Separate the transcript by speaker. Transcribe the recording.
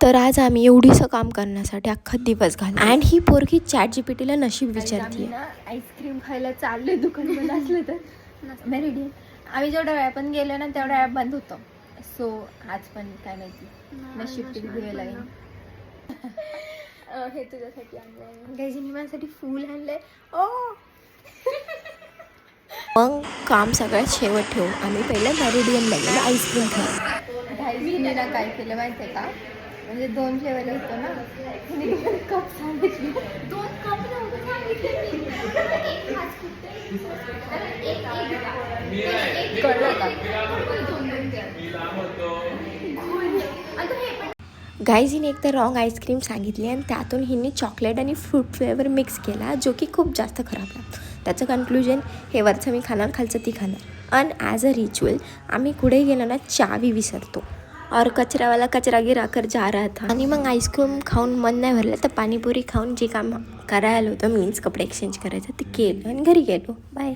Speaker 1: तर आज आम्ही एवढीसं काम करण्यासाठी अख्खा दिवस घालतो. अँड ही पोरगी ChatGPTला नशीब विचारते.
Speaker 2: आईस्क्रीम खायला चाललोय दुकान बंद असलं तर रेडी. आम्ही जेवढ्या वेळा पण गेलो ना तेवढ्या वेळा बंद होतो. सो आज पण काय माहिती नशीब किती दिवे लागेल. हे तुझ्यासाठी आणलंय गाईजीने, माझ्यासाठी फूल आणलंय. ओ
Speaker 1: मग काम सगळ्यात शेवट ठेवून आम्ही पहिल्या मॅरिडियनला गेलो आईस्क्रीम खायला.
Speaker 2: गाईजीने ना काय केलं माहिती आहे का, म्हणजे 2 फ्लेवर होतो ना, तिने 2 कप सांगितले. 2 कप नव्हतं सांगितले मी. कळलं का?
Speaker 1: गाईजीने एक तर रॉंग आईस्क्रीम सांगितली आणि त्यातून हिने चॉकलेट आणि फ्रूट फ्लेवर मिक्स केला, जो की खूप जास्त खराब लागतो. त्याचं कन्क्लुजन हे वरचं मी खाणार, खालचं ती खाणार. अन ॲज अ रिच्युअल आम्ही कुठे गेलो ना चावी विसरतो और कचरावाला कचरा गिरा कर जा रहा था. आणि मग आईस्क्रीम खाऊन मन नाही भरलं तर पाणीपुरी खाऊन जे काम करायला होतं मीन्स कपडे एक्सचेंज करायचं ते केलं आणि घरी गेलो. बाय.